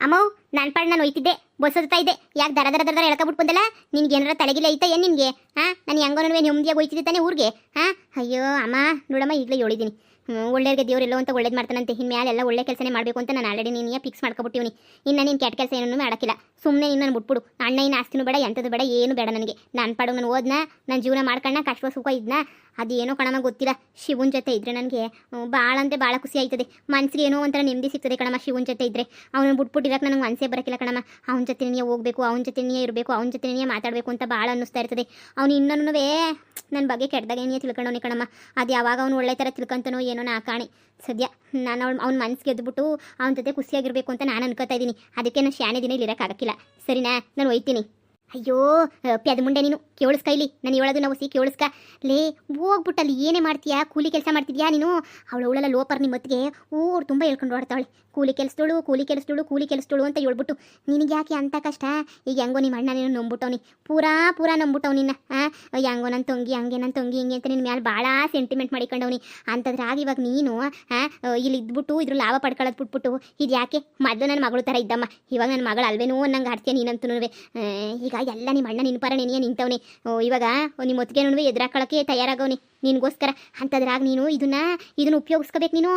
ಅಮ್ಮೋ ನಾನು ಪಾಡ್ ನಾನು ಒಯ್ತಿದ್ದೆ ಬಸ್ ಹತ್ತಾ ಇದ್ದೆ. ಯಾಕೆ ದರ ದರ ದರ ದರ ಎಳ್ಕೊಬಿಟ್ಟು ಬಂದಲ್ಲ? ನಿನ್ಗೆ ಏನಾರ ತಲೆಗಿಲ್ಲ ಐತಾ ಏನು ನಿನಗೆ? ನಾನು ಹೆಂಗೋ ನೆಮ್ಮದಿಯಾಗಿ ಹೋಯ್ತಿದ್ದೆ ತಾನೇ ಊರಿಗೆ. ಅಯ್ಯೋ ಅಮ್ಮ ನೋಡಮ್ಮ, ಈಗಲೇ ಹೇಳಿದ್ದೀನಿ ಒಳ್ಳೆಯವ್ರಿಗೆ ದೇವರೆಲ್ಲೋ ಅಂತ ಒಳ್ಳೇದು ಮಾಡ್ತಾನಂತೆ. ಇನ್ಮೇಲೆ ಎಲ್ಲ ಒಳ್ಳೆ ಕೆಲಸನೇ ಮಾಡಬೇಕು ಅಂತ ನಾನು ಆಲ್ರೆಡಿ ನೀನು ಫಿಕ್ಸ್ ಮಾಡ್ಕೊಬಿಟ್ಟಿವ್ನಿ. ಇನ್ನು ನೀನು ಕೆಟ್ಟ ಕೆಲಸ ಏನೂ ಮಾಡೋಕ್ಕಿಲ್ಲ. ಸುಮ್ಮನೆ ನಿನ್ನ ಬಿಟ್ಬಿಡು. ಅಣ್ಣ ಇನ್ನು ಆಸ್ತಿನೂ ಬೇಡ, ಎಂಥದ್ದು ಬೇಡ, ಏನು ಬೇಡ ನನಗೆ. ನಾನು ಪಾಡು ನಾನು ಓದ್ನ, ನನ್ನ ಜೀವನ ಮಾಡ್ಕಣ್ಣ, ಕಷ್ಟ ಸುಖ ಇದನ್ನ. ಅದೇನೋ ಕಣಮ್ಮ ಗೊತ್ತಿಲ್ಲ, ಶಿವನ ಜೊತೆ ಇದ್ದರೆ ನನಗೆ ಭಾಳ ಅಂದರೆ ಭಾಳ ಖುಷಿ ಆಯ್ತದೆ. ಮನಸ್ಸಿಗೆ ಏನೋ ಒಂಥರ ನೆಮ್ಮದಿ ಸಿಗ್ತದೆ ಕಣಮ್ಮ. ಶಿವನ ಜೊತೆ ಇದ್ದರೆ ಅವನು ಬಿಟ್ಬಿಟ್ಟಿರಕ್ಕೆ ನನಗೆ ಮನಸ್ಸೇ ಬರೋಕ್ಕಿಲ್ಲ ಕಣಮ್ಮ. ಅವನ ಜೊತೆನೇ ಹೋಗಬೇಕು, ಅವನ ಜೊತೆನೇ ಇರಬೇಕು, ಅವನ ಜೊತೆನೇ ಮಾತಾಡಬೇಕು ಅಂತ ಭಾಳ ಅನ್ನಿಸ್ತಾ ಇರ್ತದೆ. ಅವನು ಇನ್ನೂ ನನ್ನ ಬಗ್ಗೆ ಕೆಟ್ಟದಾಗ ಏನೇ ತಿಳ್ಕೊಂಡವನಿ ಕಣಮ್ಮ. ಅದು ಯಾವಾಗ ಅವನು ಒಳ್ಳೆ ಥರ ತಿಳ್ಕೊಂತಾನೋ ಏನೋ ನಾ ಕಾಣಿ. ಸದ್ಯ ನಾನು ಅವ್ನ ಮನಸ್ಸಿಗೆ ಎದ್ಬಿಟ್ಟು ಅವನ ಜೊತೆ ಖುಷಿಯಾಗಿರಬೇಕು ಅಂತ ನಾನು ಅನ್ಕೋತಾ ಇದ್ದೀನಿ. ಅದಕ್ಕೆ ನಾನು ಶಾನೆ ದಿನ ಇಲ್ಲಿ ಇರೋಕ್ಕಾಗಕ್ಕಿಲ್ಲ. ಸರಿನಾ, ನಾನು ಒಯ್ತೀನಿ. ಅಯ್ಯೋ ಪ್ಯಾದ ಮುಂಡೆ, ನೀನು ಕೇಳಿಸ್ಕ, ಇಲ್ಲಿ ನಾನು ಹೇಳೋದು ನಾವು ಸಿ ಕೇಳಿಸ್ಕ. ಲೇ ಹೋಗ್ಬಿಟ್ಟಲ್ಲಿ ಏನೇ ಮಾಡ್ತೀಯಾ? ಕೂಲಿ ಕೆಲಸ ಮಾಡ್ತಿದ್ಯಾ ನೀನು? ಅವಳಲ್ಲ ಲೋಪರ್ ನಿಮ್ಮ ಹೊತ್ತಿಗೆ ಊರು ತುಂಬ ಹೇಳ್ಕೊಂಡು ಓಡ್ತಾವಳೆ. ಕೂಲಿ ಕೆಲಸದೋಳು, ಕೂಲಿ ಕೆಲಸದೋಳು, ಕೂಲಿ ಕೆಲಸದೋಳು ಅಂತ ಹೇಳ್ಬಿಟ್ಟು ನಿನಗೆ ಯಾಕೆ ಅಂಥ ಕಷ್ಟ? ಈಗ ಹೆಂಗೋ ನಿಮ್ಮ ಅಣ್ಣ ನೀನು ನಂಬಿಟ್ಟವ್ನಿ, ಪೂರಾ ನಂಬಿಟ್ಟವ್ ನಿನ್ನ. ಹೆಂಗೋ ನನ್ನ ತಂಗಿ ಹಂಗೆ, ನನ್ನ ತಂಗಿ ಹಿಂಗೆ ಅಂತ ನಿನ್ನ ಮೇಲೆ ಭಾಳ ಸೆಂಟಿಮೆಂಟ್ ಮಾಡಿಕೊಂಡವ್ನಿ. ಅಂತದ್ರಾಗ ಇವಾಗ ನೀನು ಇಲ್ಲಿ ಇದ್ಬಿಟ್ಟು ಇದ್ರ ಲಾಭ ಪಡ್ಕೊಳ್ಳೋದು ಬಿಟ್ಬಿಟ್ಟು ಇದು ಯಾಕೆ? ಮೊದಲು ನನ್ನ ಮಗಳು ಥರ ಇದ್ದಮ್ಮ, ಇವಾಗ ನನ್ನ ಮಗಳು ಅಲ್ವೇನೋ ಅನ್ನಂಗೆ ಆಡ್ತೀಯ ನೀನಂತೂ. ಈಗ ಎಲ್ಲ ನಿಮ್ಮ ಅಣ್ಣ ನಿನ್ನ ಪರ ನೆನೆಯ ನಿಂತವನಿ. ಇವಾಗ ನಿಮ್ಮ ಹೊತ್ತಿಗೆ ಎದುರಾಕೊಳ್ಳೋಕ್ಕೆ ತಯಾರಾಗವನಿ ನಿನಗೋಸ್ಕರ. ಅಂಥದ್ರಾಗ ನೀನು ಇದನ್ನ ಉಪಯೋಗಿಸ್ಕೋಬೇಕು. ನೀನು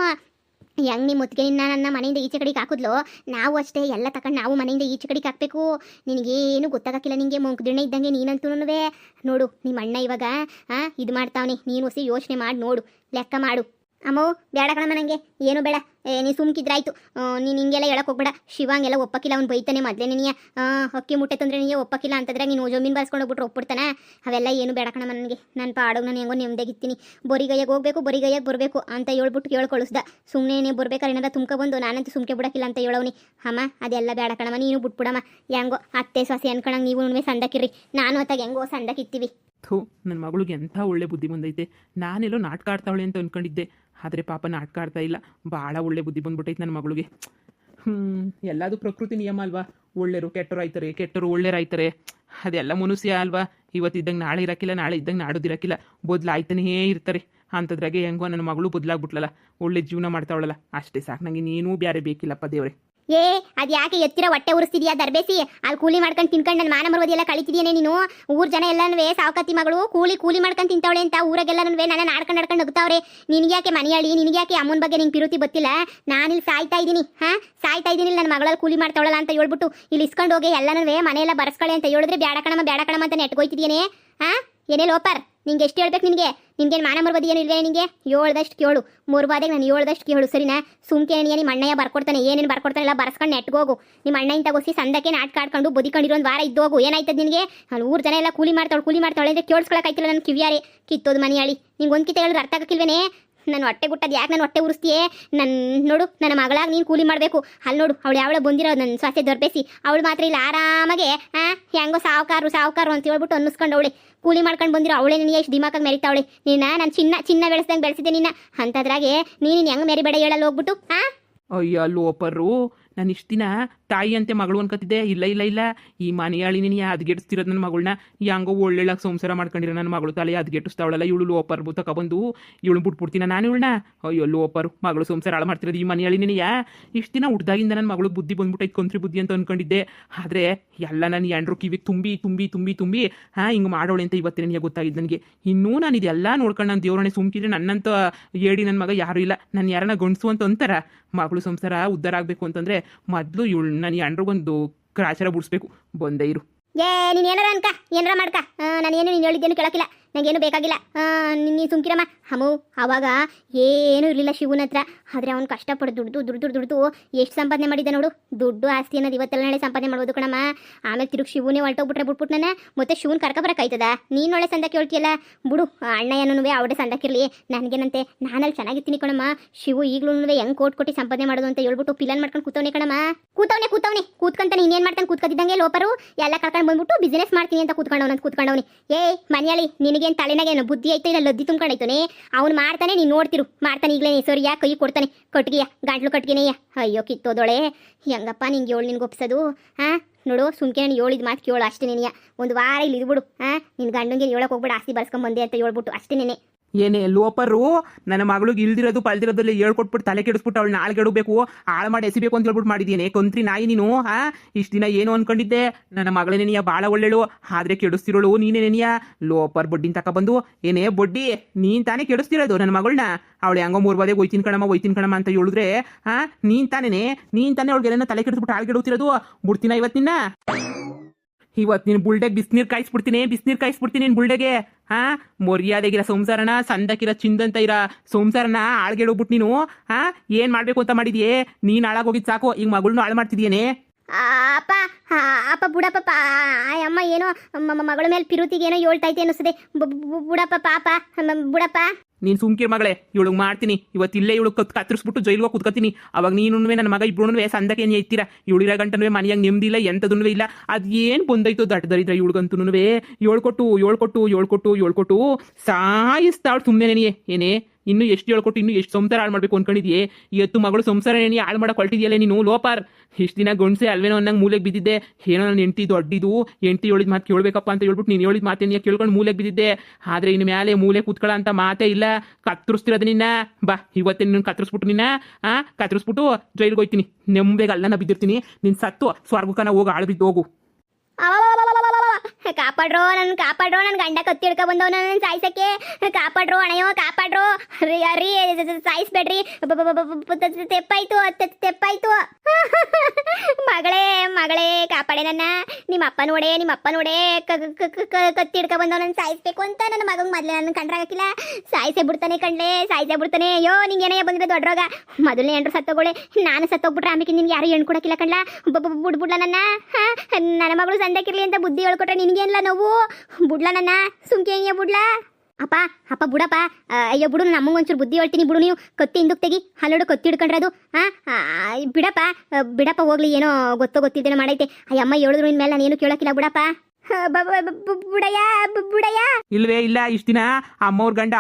ಹೆಂಗೆ ನಿಮ್ಮ ಹೊತ್ತಿಗೆ ನನ್ನ ಮನೆಯಿಂದ ಈಚೆ ಕಡೆಗೆ ಹಾಕಿದ್ಲೋ, ನಾವು ಅಷ್ಟೇ ಎಲ್ಲ ತಗೊಂಡು ನಾವು ಮನೆಯಿಂದ ಈಚೆ ಕಡೆಗೆ ಹಾಕಬೇಕು. ನಿನಗೇನು ಗೊತ್ತಾಗಕ್ಕಿಲ್ಲ, ನಿನಗೆ ಮೊಂಕದಿಣ್ಣೆ ಇದ್ದಂಗೆ ನೀನಂತೂ ನೋಡು. ನಿಮ್ಮ ಅಣ್ಣ ಇವಾಗ ಇದು ಮಾಡ್ತಾವನಿ, ನೀನು ಹೊಸಿ ಯೋಚನೆ ಮಾಡಿ ನೋಡು, ಲೆಕ್ಕ ಮಾಡು. ಅಮ್ಮೋ ಬೇಡ ಕಣಮ್ಮ, ನನಗೆ ಏನು ಬೇಡ. ನೀನು ಸುಮ್ಕಿದ್ರಾಯ್ತು. ನೀನು ಹಿಂಗೆಲ್ಲ ಹೇಳಕ್ಕೆ ಹೋಗ್ಬೇಡ. ಶಿವಂಗೆಲ್ಲ ಒಪ್ಪಕ್ಕಿಲ್ಲ, ಅವ್ನು ಬೈತಾನೆ ಮೊದಲೇ ನೀನು. ಅಕ್ಕಿ ಮುಟ್ಟೆ ತಂದರೆ ನೀನು ಒಪ್ಪಕ್ಕಿಲ್ಲ ಅಂತಂದ್ರೆ ನೀನು ಜಮೀನು ಬಾರಿಸ್ಕೊಂಡು ಹೋಗ್ಬಿಟ್ರೆ ಒಪ್ಪಿಡ್ತಾನೆ. ಅವೆಲ್ಲ ಏನು ಬೇಡ ಕಣಮ್ಮ ನನಗೆ. ನಾನು ಪಾಡೋಗಿ ನಾನು ಹೆಂಗೋ ನೆಮ್ಮದಿಗಿತ್ತೀನಿ. ಬರಿಗೈಯಾಗಿ ಹೋಗ್ಬೇಕು, ಬರಿಗೈಯಾಗಿ ಬರಬೇಕು ಅಂತ ಹೇಳ್ಬಿಟ್ಟು ಕೇಳ್ಕೊಳಿಸ್ದ. ಸುಮ್ಮನೆ ಬರ್ಬೇಕಾರೆ ಏನಾರ ತುಂಬ್ಕೊಬಂದು ನಾನಂತೂ ಸುಮ್ಕೆ ಬಿಡೋಕ್ಕಿಲ್ಲ ಅಂತ ಹೇಳೋನಿ. ಅಮ್ಮ ಅದೆಲ್ಲ ಬೇಡ ಕಣಮ್ಮ, ನೀನು ಬಿಟ್ಬಿಡಮ್ಮ. ಹೆಂಗೋ ಅತ್ತೆ ಸೊಸೆ ಅನ್ಕೊಳಂಗೆ ನೀವು ಸಂದಕ್ಕಿರಿ, ನಾನು ಅತ್ತಾಗ ಹೆಂಗೋ ಸಂದಕ್ಕಿತ್ತೀವಿ. ನನ್ನ ಮಗಳಿಗೆ ಎಂಥ ಒಳ್ಳೆ ಬುದ್ಧಿ ಬಂದೈತೆ. ನಾನೆಲ್ಲೋ ನಾಟಕ ಆಡ್ತಾವಳೆ ಅಂತ ಅಂದ್ಕೊಂಡಿದ್ದೆ, ಆದರೆ ಪಾಪ ನಾಟಕ ಆಡ್ತಾ ಇಲ್ಲ. ಭಾಳ ಒಳ್ಳೆ ಬುದ್ಧಿ ಬಂದ್ಬಿಟ್ಟೈತೆ ನನ್ನ ಮಗಳಿಗೆ. ಎಲ್ಲದು ಪ್ರಕೃತಿ ನಿಯಮ ಅಲ್ವಾ? ಒಳ್ಳೆಯರು ಕೆಟ್ಟರು ಆಯ್ತಾರೆ, ಕೆಟ್ಟರು ಒಳ್ಳೆಯರಾಯ್ತಾರೆ. ಅದೆಲ್ಲ ಮನುಷ್ಯ ಅಲ್ವಾ? ಇವತ್ತಿದ್ದಂಗೆ ನಾಳೆ ಇರೋಕ್ಕಿಲ್ಲ, ನಾಳೆ ಇದ್ದಂಗೆ ನಾಡೋದಿರೋಕ್ಕಿಲ್ಲ, ಬದಲಾಯ್ತಾನೇ ಇರ್ತಾರೆ. ಅಂಥದ್ರಾಗೆ ಹೆಂಗೋ ನನ್ನ ಮಗಳು ಬದಲಾಗ್ಬಿಟ್ಲಲ್ಲ, ಒಳ್ಳೆ ಜೀವನ ಮಾಡ್ತಾವಳಲ್ಲ, ಅಷ್ಟೇ ಸಾಕು ನನಗೆ. ನೀನೂ ಬೇರೆ ಬೇಕಿಲ್ಲಪ್ಪ ದೇವ್ರೆ. ಅದು ಯಾಕೆ ಎತ್ತಿರ ಹೊಟ್ಟೆ ಉರಿಸ್ತಿದ್ಯಾ ದರ್ಬೇಸಿ? ಅಲ್ಲಿ ಕೂಲಿ ಮಾಡ್ಕೊಂಡು ತಿನ್ಕೊಂಡು ನನ್ನ ಮಾನ ಮರುವುದೆಲ್ಲ ಕಳಿತಿದ್ಯೇನೆ ನೀನು? ಊರ್ ಜನ ಎಲ್ಲನೂ ಸಾವಕತ್ತಿ ಮಗಳು ಕೂಲಿ ಮಾಡ್ಕೊಂಡು ತಿಂತಾವಳೆ ಅಂತ ಊರಾಗೆಲ್ಲನೂ ನನ್ನ ನಡ್ಕೊಂಡು ಹೋಗ್ತಾವ್ರೆ. ನಿನಗೆ ಯಾಕೆ ಮನೆಯಾಳಿ? ನಿನಗೆ ಯಾಕೆ ಅಮ್ಮನ ಬಗ್ಗೆ ನಿಂಗೆ ಪಿರುತಿ ಗೊತ್ತಿಲ್ಲ? ನಾನಿಲ್ಲಿ ಸಾಯ್ತಾ ಇದ್ದೀನಿ, ಸಾಯ್ತಾ ಇದ್ದೀನಿ. ನನ್ನ ಮಗಳಲ್ಲಿ ಕೂಲಿ ಮಾಡ್ತಾವಳಲ್ಲ ಅಂತ ಹೇಳ್ಬಿಟ್ಟು ಇಲ್ಲಿ ಇಸ್ಕೊಂಡು ಹೋಗಿ ಎಲ್ಲನೂ ಮನೆಯೆಲ್ಲ ಬರೆಸ್ಕೊಳ್ಳಿ ಅಂತ ಹೇಳಿದ್ರೆ ಬೇಡ ಕಣಮ್ಮ ಅಂತ ನೆಟ್ಕೋಯ್ತಿದ್ಯೇನೆ. ಏನೇ ಲೋಪರ್, ನಿಂಗೆ ಎಷ್ಟು ಹೇಳ್ಬೇಕು? ನಿನ್ಗೇನು ಮಾನ ಮರ್ಬದಿ ಏನು ಇಲ್ವೇ? ನಿನಗೆ ಹೇಳ್ದಷ್ಟು ಕೇಳು, ಮುರ್ಬಾದಾಗ ನಾನು ಹೇಳ್ದಷ್ಟು ಕೇಳು, ಸರಿನಾ? ಸುಮ್ಕೆ ನಿಮ್ಮ ಅಣ್ಣಯ್ಯ ಬರ್ಕೊಡ್ತಾನೆ, ಏನೇನು ಬರ್ಕೊಡ್ತಾನೆಲ್ಲ ಬರ್ಸ್ಕೊಂಡು ನೆಟ್ಗೋಗು. ನಿಮ್ಮ ಅಣ್ಣಯ್ಯನ ತಗೋಸಿ ಸಂದಕ್ಕೆ ನಾಟಕ ಆಡ್ಕೊಂಡು ಬದುಕೊಂಡಿರೋ ಒಂದು ವಾರ ಇದ್ದೋಗು. ಏನಾಯ್ತದ ನಿನಗೆ? ಅಲ್ಲಿ ಊರು ಜನ ಎಲ್ಲ ಕೂಲಿ ಮಾಡ್ತಾವಳೆ ಅಂದರೆ ಕೇಳಿಸ್ಕೊಳಕ್ಕಾಯ್ತಿಲ್ಲ ನನ್ನ ಕಿವಿಯಾರೆ. ಕಿತ್ತೋದು ಮನೆಯಾಳಿ. ನಿಂಗೆ ಒಂದು ಕಿತ್ತ ಹೇಳಿದ್ರೆ ಅರ್ಥ ಆಗಕ್ಕಿಲ್ವೇನೆ? ನನ್ನ ಹೊಟ್ಟೆ ಗುಟ್ಟದು ಯಾಕೆ? ನನ್ನ ಹೊಟ್ಟೆ ಉರಿಸ್ತೀಯೇ? ನೋಡು, ನನ್ನ ಮಗಳಾಗಿ ನೀನು ಕೂಲಿ ಮಾಡಬೇಕು. ಅಲ್ಲಿ ನೋಡು, ಅವಳು ಯಾವಳ ಬಂದಿರೋದು ನನ್ನ ಸೊಸೆ ದೊರ್ಬೇಸಿ. ಅವಳು ಮಾತ್ರ ಇಲ್ಲ ಆರಾಮಾಗೆ ಹೆಂಗೋ ಸಾವುಕಾರು ಅಂತ ಹೇಳ್ಬಿಟ್ಟು ಅನ್ನಿಸ್ಕೊಂಡು ಅವಳೆ ಕೂಲಿ ಮಾಡ್ಕೊಂಡು ಬಂದಿರೋ ಅವಳೇ ನಿನಗೆ ಎಷ್ಟು ದಿಮಾಕಾಗಿ ಮೆರಿತಾವಳೆ. ನಾನು ಚಿನ್ನ ಬೆಳೆಸ್ದಂಗೆ ಬೆಳೆಸಿದ್ದೆ ನಿನ್ನ. ಅಂಥದ್ರಾಗೆ ನೀನು ಹೆಂಗೆ ಮೆರಿಬೇಡ ಹೇಳಲ್ಲ ಹೋಗ್ಬಿಟ್ಟು. ಅಯ್ಯ ಲೋಪರು, ನಾನು ಇಷ್ಟು ದಿನ ತಾಯಿ ಅಂತೆ ಮಗಳು ಅನ್ಕೋತಿದ್ದೆ. ಇಲ್ಲ, ಈ ಮನೆಯಾಳಿ ನೀನು ಅದ್ಗೆಟ್ಟಿಸ್ತಿರೋದು ನನ್ನ ಮಗಳನ್ನ. ಹೆಂಗೋ ಒಳ್ಳೆಳಾಗಿ ಸಂಸಾರ ಮಾಡ್ಕೊಂಡಿರೋ ನನ್ನ ಮಗಳು ತಲೆ ಅದ್ಗೆಟ್ಟಿಸ್ತಾವಳಲ್ಲ. ಇವಳು ಲೋಪರ್ ತಗೊಬಂದು ಇವಳು ಬಿಟ್ಬಿಡ್ತೀನಿ ನಾನು ಇವಳನ್ನ. ಅಯ್ಯೋ ಲೋಪರು, ಮಗಳು ಸಂಸಾರ ಹಾಳು ಮಾಡ್ತಿರೋದು ಈ ಮನೆಯಾಳಿ ನೀನು. ಇಷ್ಟು ದಿನ ಹುಡ್ದಾಗಿಂದ ನನ್ನ ಮಗಳು ಬುದ್ಧಿ ಬಂದ್ಬಿಟ್ಟೈತೆ, ಕೊಂತ್ರಿ ಬುದ್ಧಿ ಅಂತ ಅಂದ್ಕೊಂಡಿದ್ದೆ. ಆದರೆ ಎಲ್ಲ ನನ್ನ ಎಂಡ್ರು ಕಿವಿಗೆ ತುಂಬಿ ಹಿಂಗೆ ಮಾಡೋಳೆ ಅಂತ ಇವತ್ತೇ ನನಗೆ ಗೊತ್ತಾಗಿದ್ದು. ನನಗೆ ಇನ್ನೂ ನಾನು ಇದೆಲ್ಲ ನೋಡ್ಕೊಂಡು ನಾನು ದೇವ್ರನ್ನೇ ಸುಮ್ಕಿದ್ರೆ ನನ್ನಂತ ಹೇಳಿ ನನ್ನ ಮಗ ಯಾರೂ ಇಲ್ಲ. ನಾನು ಯಾರನ್ನ ಗಂಡಸು ಅಂತ ಅಂತಾರ. ಮಗಳು ಸಂಸಾರ ಉದ್ಧಾರ ಆಗಬೇಕು ಅಂತಂದರೆ ಮೊದಲು ಇವಳು ನನ್ನ ಎಂಡ್ರಿಗೊಂದು ಕ್ರಾಚಾರ ಬಿಡಿಸ್ಬೇಕು. ಬಂದೇ ಇರು. ನೀನು ಏನಾರ ಮಾಡ್ಕ. ನಾನೇನು ನೀನು ಹೇಳಿದ್ದೇನು ಕೇಳೋಕ್ಕಿಲ್ಲ, ನನಗೇನು ಬೇಕಾಗಿಲ್ಲ. ನೀನು ಸುಮ್ಕಿರಮ್ಮ. ಅವಾಗ ಏನೂ ಇರಲಿಲ್ಲ ಶಿವನ ಹತ್ರ. ಆದರೆ ಅವ್ನು ಕಷ್ಟಪಟ್ಟು ದುಡ್ದು ಎಷ್ಟು ಸಂಪಾದನೆ ಮಾಡಿದ್ದೆ ನೋಡು. ದುಡ್ಡು ಆಸ್ತಿ ಅನ್ನೋದು ಇವತ್ತೆಲ್ಲ ನಾಳೆ ಸಂಪಾದನೆ ಮಾಡ್ಬೋದು ಕಣಮ್ಮ. ಆಮೇಲೆ ತಿರುಗಿ ಶಿವನೇ ಹೊರಟೋಗ್ಬಿಟ್ಬಿಟ್ಟು ನನ್ನ ಮತ್ತೆ ಶಿವನ್ ಕರ್ಕೊಬರಕ್ಕಾಯ್ತದ? ನೀನು ಒಳ್ಳೆ ಸಂದಕ್ಕೆ ಹೇಳ್ತೀಯಲ್ಲ ಬಿಡು. ಅಣ್ಣ ಏನೂ ಅವಡೆ ಸಂದಕ್ಕಿರಲಿ, ನನಗೇನಂತೆ ನಾನಲ್ಲಿ ಚೆನ್ನಾಗಿರ್ತೀನಿ ಕಣಮ್ಮ. ಶಿವು ಈಗಲೂ ಹೆಂಗೆ ಕೋಟಿ ಸಂಪಾದನೆ ಮಾಡೋದು ಅಂತ ಹೇಳ್ಬಿಟ್ಟು ಪಿಲನ್ ಮಾಡ್ಕೊಂಡು ಕೂತವನೆ ಕಣಮ್ಮ. ಕೂತ್ಕೊಂತಾನೆ. ಇನ್ನೇನು ಮಾಡ್ತಾನೆ? ಕೂತ್ಕೊತಿದ್ದಂಗೆ ಲೋಪರು ಎಲ್ಲ ಕರ್ಕೊಂಡು ಬಂದ್ಬಿಟ್ಟು ಬಿಸ್ನೆಸ್ ಮಾಡ್ತೀನಿ ಅಂತ ಕೂತ್ಕೊಂಡವನಿ. ಮನೆಯಾಳಿ, ನಿನಗೇನು ತಲೆನಾಗೇನು ಬುದ್ಧಿ ಆಯ್ತು? ಇಲ್ಲ ಲದ್ದಿ ತುಂಬ್ಕೊಂಡಾಯ್ತಾನೆ. ಅವ್ನು ಮಾಡ್ತಾನೆ, ನೀನು ನೋಡ್ತಿರು. ಮಾಡ್ತಾನೆ ಈಗಲೇ ಸರಿಯಾ ಕೈ ಕೊಡ್ತಾನೆ, ಕಟ್ಗಿಯ ಗಂಟ್ಲು ಕಟ್ಗಿನೆಯ. ಅಯ್ಯೋ ಕಿತ್ತೋದೊಳೆ, ಹೆಂಗಪ್ಪ ನಿಂಗೆ ನಿನ್ಗೆ ಒಪ್ಸೋದು? ನೋಡು, ಸುಮ್ಕೆ ನಾನು ಹೇಳಿದ ಮಾತು ಕೇಳು ಅಷ್ಟೇ. ನೀನೆಯ ಒಂದು ವಾರ ಇಲ್ಲಿ ಇದ್ಬಿಡು. ನಿನ್ನ ಗಂಡಂಗೆ ಹೇಳಕ್ಕೆ ಹೋಗ್ಬಿಡು ಆಸ್ತಿ ಬರ್ಸ್ಕೊಂಬಂದೆ ಅಂತ ಹೇಳ್ಬಿಟ್ಟು ಅಷ್ಟೇ. ಏನೇ ಲೋಪರು ನನ್ನ ಮಗಳಿಗೆ ಇಲ್ದಿರೋದು ಪಲ್ದಿರೋದಲ್ಲಿ ಹೇಳ್ಕೊಟ್ಬಿಟ್ಟು ತಲೆ ಕೆಡಿಸ್ಬಿಟ್ಟು ಅವಳು ನಾಳೆ ಕೆಡಬೇಕು ಹಾಳು ಮಾಡಿ ಎಸಿಬೇಕು ಅಂತ ಹೇಳ್ಬಿಟ್ಟು ಮಾಡಿದ್ದೀನಿ ಕೊಂತ್ರಿ ನಾಯಿ ನೀನು ಇಷ್ಟು ದಿನ ಏನು ಅನ್ಕೊಂಡಿದ್ದೆ ನನ್ನ ಮಗಳೇನೆನಿಯ ಭಾಳ ಒಳ್ಳೆಳು ಆದ್ರೆ ಕೆಡಿಸ್ತಿರೋಳು ನೀನೇನೆನಿಯ ಲೋಪರ್ ಬಡ್ಡಿನ ತಗೊಬಂದು ಏನೇ ಬಡ್ಡಿ ನೀನ್ ತಾನೇ ಕೆಡಿಸ್ತಿರೋದು ನನ್ನ ಮಗಳನ್ನ ಅವಳು ಹೆಂಗೋ 3 ಬಾದೆ ಒಯ್ತೀನಿ ಕಣಮ್ಮ ಅಂತ ಹೇಳಿದ್ರೆ ನೀನ್ ತಾನೇ ಅವಳಿಗೆಲ್ಲ ತಲೆ ಕೆಡಿಸ್ಬಿಟ್ಟು ಹಾಳು ಕೆಡುತ್ತಿರೋದು ಬಿಡ್ತೀನ ಇವತ್ತು ನೀನು ಬುಲ್ಡೆಗೆ ಬಿಸಿನೀರು ಕಾಯಿಸ್ಬಿಡ್ತೀನಿ ನಿನ್ ಬುಲ್ಡೆಗೆ ಮರ್ಯಾದೆಗಿರ ಸಂಸಾರನ ಸಂದಕ್ಕಿರ ಚಿಂದಂತ ಇರ ಸಂಸಾರನ ಆಳ್ಗೆಡೋಗ್ಬಿಟ್ಟು ನೀನು ಏನ್ ಮಾಡ್ಬೇಕು ಅಂತ ಮಾಡಿದ್ಯೆ ನೀನ್ ಹಾಳಾಗೋಗಿದ್ ಸಾಕು ಈಗ ಮಗಳನ್ನೂ ಹಾಳು ಮಾಡ್ತಿದ್ಯೇನೆ ಅಪ್ಪ ಅಪ್ಪ ಬುಡಪ್ಪ ಅಮ್ಮ ಏನೋ ಮಗಳ ಮೇಲೆ ಪಿರುತಿಗೆ ಏನೋ ಹೇಳ್ತೈತೆ ಅನ್ನಿಸ್ತದೆ ಬುಡಪ್ಪ ಪಾಪ ಬುಡಪ್ಪ ನೀನ್ ಸುಮ್ಕಿರ್ ಮಗಳೇ ಇವಳು ಮಾಡ್ತೀನಿ ಇವತ್ತಿಲ್ಲೇ ಇವಳು ಕತ್ತರಿಸ್ಬಿಟ್ಟು ಜೈಲ್ಗೆ ಕುತ್ಕತೀನಿ ಅವಾಗ ನೀನು ನನ್ನ ಮಗ ಇಬ್ರು ಸಂದಕ್ಕೆ ಏನ್ ಐತೀರಾ ಇವಳಿರ ಗಂಟನೂ ಮನೆಯಾಗ ನೆಮ್ಮದಿಲ್ಲ ಎಂತದೂ ಇಲ್ಲ ಅದೇನ್ ಬಂದೈತೋ ದಟ್ಟದರಿದ್ರ ಇವಳಿಗಂತೂ ಹೇಳ್ಕೊಟ್ಟು ಸಾಯಿಸ್ತಾವಳು ಸುಮ್ಮನೆ ಏನೇ ಇನ್ನು ಎಷ್ಟು ಹೇಳ್ಕೊಟ್ಟು ಇನ್ನು ಎಷ್ಟು ಸಂಸಾರ ಹಾಳು ಮಾಡ್ಬೇಕು ಅನ್ಕೊಂಡಿದ್ಯೆ ಇವತ್ತು ಮಗಳು ಸಂಸಾರ ಏನಿ ಹಾಳು ಮಾಡಕ್ ಹೊಲ್ಟಿದ್ಯಲ್ಲ ನೀನು ಲೋಪಾರ್ ಇಷ್ಟು ದಿನ ಗಂಡ್ಸೆ ಅಲ್ವೇನೋ ಅನ್ನಂಗೆ ಮೂಲೆಗೆ ಬಿದ್ದಿದ್ದೆ ಏನೋ ನನ್ನ ಹೆಂಡತಿ ದೊಡ್ಡಿದು ಹೆಂಡತಿ ಹೇಳಿದ ಮಾತು ಕೇಳಬೇಕಪ್ಪ ಅಂತ ಹೇಳ್ಬಿಟ್ಟು ನೀನು ಹೇಳಿದ ಮಾತೇನಿಯ ಕೇಳ್ಕೊಂಡು ಮೂಲೆಗೆ ಬಿದ್ದಿದ್ದೆ ಆದ್ರೆ ಇನ್ನು ಮೇಲೆ ಮೂಲೆ ಕೂತ್ಕೊಳ್ಳೋ ಅಂತ ಮಾತೇ ಇಲ್ಲ ಕತ್ತರಿಸ್ತಿರೋದು ನಿನ್ನ ಬಾ ಇವತ್ತೇ ನಿನ್ನ ಕತ್ತರಿಸ್ಬಿಟ್ಟು ನಿನ್ನ ಕತ್ತರಿಸ್ಬಿಟ್ಟು ಜೈಲ್ಗೆ ಹೋಗ್ತೀನಿ ನೆಮ್ಮದಿಗೆ ಅಲ್ಲನ ಬಿದ್ದಿರ್ತೀನಿ ನಿನ್ ಸತ್ತು ಸ್ವರ್ಗಕ್ಕನ ಹೋಗಿ ಆಳು ಬಿದ್ದು ಹೋಗು ಕಾಪಾಡ್ರೋ ನನ್ ಗಂಡ ಕತ್ತಿ ಹಿಡ್ಕ ಬಂದವ ನನ್ನ ಸಾಯ್ಸಕ್ಕೆ ಕಾಪಾಡ್ರೋ ಅಣಯ್ಯೋ ಕಾಪಾಡ್ರೋ ರೀ ಸಾಯಿಸ್ಬೇಡ್ರಿ ತೆಪ್ಪಾಯ್ತು ಮಗಳೇ ಕಾಪಾಡೆ ನನ್ನ ನಿಮ್ಮ ಅಪ್ಪ ನೋಡೆ ಕತ್ತಿ ಹಿಡ್ಕ ಬಂದವ ನನ್ನ ಸಾಯಿಸ್ಬೇಕು ಅಂತ ನನ್ನ ಮಗಂಗೆ ಮೊದಲೇ ನನ್ನ ಕಂಡ್ರಾಗಿಲ್ಲ ಸಾಯಿಸೇ ಬಿಡ್ತಾನೆ ಅಯ್ಯೋ ನಿಂಗೆ ಏನಯ್ಯ ಬಂದಿರೋ ದೊಡ್ಡ ರೋಗ ಮೊದಲನೇ ಹೆಂಡ್ರು ಸತ್ತೋಗೋಳೆ ನಾನು ಸತ್ತೋಗ್ಬಿಟ್ರೆ ಆಮೇಲೆ ನಿನ್ಗೆ ಯಾರು ಹೆಣ್ಣು ಕೊಡಕ್ಕಿಲ್ಲ ಕಣ್ಲ ಬಿಡ್ಬಿಡ್ಲ ನನ್ನ ಮಗಳು ಸಂದಕ್ಕಿರ್ಲಿ ಅಂತ ಬುದ್ಧಿ ಹೇಳ್ಕೊಟ್ರೆ ನಿನಗೇನಿಲ್ಲ ನೋವು ಬುಡ್ಲ ನನ್ನ ಸುಮ್ಕೆ ಹೆಂಗೆ ಬುಡ್ಲ ಅಪ್ಪ ಬುಡಪ್ಪ ಅಯ್ಯೋ ಬಿಡು ನಮಗೆ ಒಂಚೂರು ಬುದ್ಧಿ ಹೇಳ್ತೀನಿ ಬಿಡು ನೀವು ಕತ್ತಿ ಹಿಂದಕ್ಕೆ ತೆಗಿ ಹಲ್ಲೋಡು ಕತ್ತಿ ಹಿಡ್ಕೊಂಡ್ರದು ಬಿಡಪ್ಪ ಹೋಗ್ಲಿ ಏನೋ ಗೊತ್ತಿದ್ದೇನೋ ಮಾಡೈತೆ ಅಯ್ಯಮ್ಮ ಹೇಳಿದ್ರು ಇನ್ಮೇಲೆ ನಾನು ಏನು ಕೇಳೋಕ್ಕಿಲ್ಲ ಬಿಡಪ್ಪ ಬುಡಯ್ಯ ಇಲ್ವೇ ಇಲ್ಲ ಇಷ್ಟ ದಿನ ಅಮ್ಮವ್ರ ಗಂಡ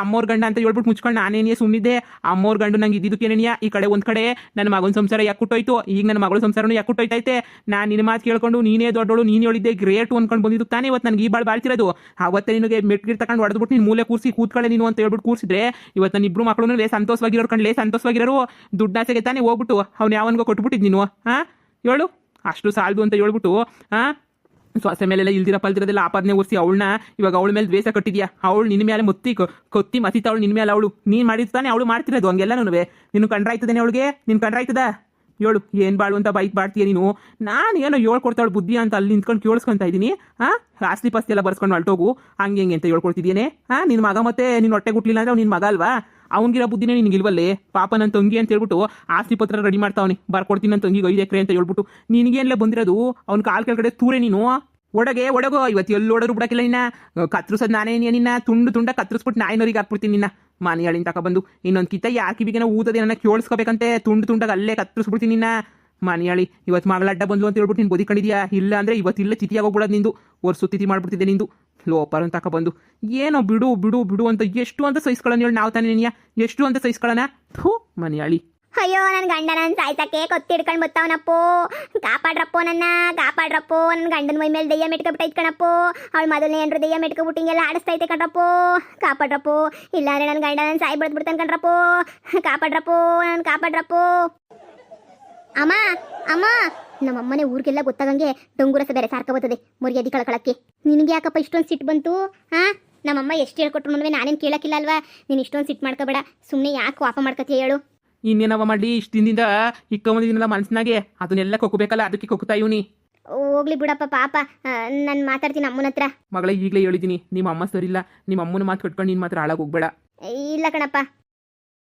ಅಂತ ಹೇಳ್ಬಿಟ್ಟು ಮುಚ್ಕೊಂಡು ನಾನೇನೇ ಸುಮ್ಮನಿದ್ದೆ ಅಮ್ಮವ್ರ ಗಂಡು ನಂಗೆ ಇದ್ದಿದ್ದಕ್ಕೇನೆನಿಯ ಈ ಕಡೆ ಒಂದ್ ಕಡೆ ನನ್ನ ಮಗನ ಸಂಸಾರ ಯಾಕುಟ್ಟೋಯ್ತು ಈಗ ನನ್ನ ಮಗಳ ಸಂಸಾರನು ಯಾಕುಟ್ಟೋಯ್ತೈತೆ ನಾನು ನಿನ್ನ ಮಾತು ಕೇಳ್ಕೊಂಡು ನೀನೇ ದೊಡ್ಡೋಳು ನೀನು ಹೇಳಿದ್ದೆ ಗ್ರೇಟು ಅನ್ಕೊಂಡು ಬಂದಿದ್ದು ತಾನೇ ಇವತ್ತು ನನಗೆ ಈ ಬಾಳ್ತಿರೋದು ಅವತ್ತೇ ನಿನಗೆ ಮೆಟ್ಗಿರ್ ತಗೊಂಡು ಹೊಡೆದ್ಬಿಟ್ಟು ನೀನು ಮೂಲೆ ಕೂತ್ಕೊಳ್ಳೆ ನೀನು ಅಂತ ಹೇಳ್ಬಿಟ್ಟು ಕೂರಿಸಿದ್ರೆ ಇವತ್ತು ನನ್ನ ಇಬ್ರು ಮಕ್ಕಳು ಸಂತೋಷವಾಗಿರೋರು ದುಡ್ಡಾಸೆಗೆ ತಾನೇ ಹೋಗ್ಬಿಟ್ಟು ಅವ್ನು ಯಾವನ್ಗೋ ಕೊಟ್ಬಿಟ್ಟಿದ್ ನೀನು ಹೇಳು ಅಷ್ಟು ಸಾಲದು ಅಂತ ಹೇಳ್ಬಿಟ್ಟು ಸೊಸೆ ಮೇಲೆಲ್ಲ ಇಲ್ದಿರ ಪಲ್ದಿರೋದೆಲ್ಲ ಆಪಾದನೆ ಓದಿಸಿ ಅವಳನ್ನ ಇವಾಗ ಅವಳ ಮೇಲೆ ದ್ವೇಷ ಕಟ್ಟಿದ್ಯಾ ಅವಳು ನಿನ್ನ ಮೇಲೆ ಕೊತ್ತಿ ಮತ್ತಿತ್ತವಳು ನಿನ್ನ ಮೇಲೆ ಅವಳು ನೀನು ಮಾಡಿರ್ತಾನೆ ಅವಳು ಮಾಡ್ತಿರೋದು ಹಂಗೆಲ್ಲನೂ ನೀನು ಕಂಡ್ರಾಯ್ತದೇನೆ ಅವಳಿಗೆ ನೀನು ಕಂಡ್ರಾಯ್ತದ ಹೇಳು ಏನು ಬಾಳು ಅಂತ ಬೈಕ್ ಬಾಡ್ತೀಯ ನೀನು ನಾನು ಏನೋ ಹೇಳ್ಕೊಡ್ತಾಳು ಬುದ್ಧಿ ಅಂತ ಅಲ್ಲಿ ನಿಂತ್ಕೊಂಡು ಕೇಳಿಸ್ಕೊತಾ ಇದ್ದೀನಿ ಆಸ್ತಿ ಪಾಸ್ತಿ ಎಲ್ಲ ಬರ್ಸ್ಕೊಂಡು ಹೊರಟೋಗು ಹಂಗೆ ಅಂತ ಹೇಳ್ಕೊಡ್ತಿದ್ದೇನೆ ನಿನ್ನ ಮಗ ಮತ್ತೆ ನಿನ್ನ ಹೊಟ್ಟೆ ಗುಟ್ಲಿಲ್ಲ ಅಂದ್ರೆ ನಿನ್ನ ಮಗ ಅಲ್ವಾ ಅವ್ನಿಗಿರೋ ಬುದ್ಧಿನೇ ನಿನ್ಗೆ ಇಲ್ವಲ್ಲೇ ಪಾಪ ನನ್ನ ತಂಗಿ ಅಂತ ಹೇಳ್ಬಿಟ್ಟು ಆಸ್ತಿ ಪತ್ರ ರೆಡಿ ಮಾಡ್ತಾವನಿ ಬರ್ಕೊಡ್ತೀನಿ ನನ್ನ ತಂಗಿಗೆ 5 ಎಕರೆ ಅಂತ ಹೇಳ್ಬಿಟ್ಟು ನಿನಗೇನಲ್ಲೇ ಬಂದಿರೋದು ಅವ್ನ ಕಾಲ್ ಕೆಳಗಡೆ ತೂರೆ ನೀನು ಒಡಗೋ ಇವತ್ತು ಎಲ್ಲಿ ಓಡೋರು ಬಿಡಕ್ಕಿಲ್ಲ ನಿನ್ನ ಕತ್ರಿಸೋದು ನಾನೇ ನಿನ್ನ ತುಂಡ ಕತ್ರಿಸ್ಬಿಟ್ಟು ನಾಯಿನವರಿಗೆ ಹಾಕ್ಬಿಡ್ತೀನಿ ನಿನ್ನ ಮನೆಯಾಳಿನ ತಗೊಬಂದು ಇನ್ನೊಂದು ಕಿತ್ತ ಯಾಕೆ ಬಿಗಿನ ಊತದೆ ನನ್ನ ಕೇಳಿಸ್ಕೋಬೇಕಂತೆ ತುಂಡಾಗ ಅಲ್ಲೇ ಕತ್ರಿಸ್ಬಿಡ್ತೀನಿ ನಿನ್ನ ಮನೆಯಾಳಿ ಇವತ್ತು ಮಗಳ ಅಡ್ಡ ಬಂದು ಅಂತ ಹೇಳ್ಬಿಟ್ಟು ನೀನು ಬದುಕೊಂಡಿದ್ಯಾ ಇಲ್ಲ ಅಂದ್ರೆ ಇವತ್ತಿಲ್ಲ ಚಿತಿಯಾಗೋಗ್ಬಿಡೋದು ನಿಂದು ಸುತ್ತಿತಿ ಮಾಡ್ಬಿಡ್ತಿದ್ದೆ ನಿಂದು ಲೋಪರ್ ಅಂತ ತಗೊಬಂದು ಏನೋ ಬಿಡು ಅಂತ ಎಷ್ಟು ಅಂತ ಸಹಿಸ್ಕೊಳ್ಳೋಣ ಹೇಳಿ ನಾವು ತಾನೇ ನಿನ್ಯ ಎಷ್ಟು ಅಂತ ಸಹಿಸ್ಕೊಳ್ಳೋಣ ಥೂ ಮನೆಯಾಳಿ ಅಯ್ಯೋ ನನ್ನ ಗಂಡ ನನ್ನ ಸಾಯ್ಸಕ್ಕೆ ಕೊತ್ತಿ ಹಿಡ್ಕೊಂಡು ಬತ್ತಾವನಪ್ಪೋ ಕಾಪಾಡ್ರಪ್ಪೋ ನನ್ನ ಗಂಡನ ಮೈ ಮೇಲೆ ದೆಯ್ಯ ಮೆಟ್ಕೊಬಿಟ್ಟೈತೆ ಕಣಪ್ಪೋ ಅವಳು ಮೊದಲನೇ ಏನ್ರು ದೆಯ್ಯ ಮೆಟ್ಕೊಬಿಟ್ಟಿಂಗೆಲ್ಲ ಆಡಿಸ್ತೈತೆ ಕಣ್ರಪ್ಪೋ ಕಾಪಾಡ್ರಪ್ಪೋ ಇಲ್ಲಾಂದ್ರೆ ನನ್ನ ಗಂಡ ನನ್ನ ಸಾಯಿ ಬಿಡ್ತಾನೆ ಕಣ್ರಪ್ಪೋ ಕಾಪಾಡ್ರಪ್ಪೋ ಅಮ್ಮ ನಮ್ಮಮ್ಮನೆ ಊರಿಗೆಲ್ಲ ಗೊತ್ತಾಗಂಗೆ ಡೊಂಗುರಸ ಬೇರೆ ಸಾರ್ಕ ಬರ್ತದೆ ಮರ್ಯಾದೆ ಕಳ್ಕೊಳಕ್ಕೆ ನಿನಗೆ ಯಾಕಪ್ಪ ಇಷ್ಟೊಂದು ಸಿಟ್ಟು ಬಂತು ನಮ್ಮಮ್ಮ ಎಷ್ಟು ಹೇಳ್ಕೊಟ್ರು ನಾನೇನು ಕೇಳಕ್ಕಿಲ್ಲ ಅಲ್ವಾ ನೀನು ಇಷ್ಟೊಂದು ಸಿಟ್ಟು ಮಾಡ್ಕೋಬೇಡ ಸುಮ್ಮನೆ ಯಾಕೆ ವಾಪ ಮಾಡ್ಕೊತೀಯ ಹೇಳು ಇನ್ನೇನವ ಮಾಡಿ ಇಷ್ಟು ದಿನದಿಂದ ಇಕ್ಕಂದಿದ್ದೀನಲ್ಲ ಮನಸ್ಸಿನಾಗೆ ಅದನ್ನೆಲ್ಲ ಕೊಕ್ಕಬೇಕಲ್ಲ ಅದಕ್ಕೆ ಕೊಕ್ತಾ ಇವನಿ ಹೋಗ್ಲಿ ಬಿಡಪ್ಪ ಪಾಪ ನಾನು ಮಾತಾಡ್ತೀನಿ ಅಮ್ಮನ ಹತ್ರ ಮಗಳೇ ಈಗಲೇ ಹೇಳಿದ್ದೀನಿ ನಿಮ್ಮ ಅಮ್ಮ ಸರಿಲ್ಲ ನಿಮ್ಮ ಅಮ್ಮನ ಮಾತು ಕಟ್ಕೊಂಡು ನೀನು ಮಾತ್ರ ಹಾಳಾಗಿ ಹೋಗ್ಬೇಡ ಇಲ್ಲ ಕಣಪ್ಪ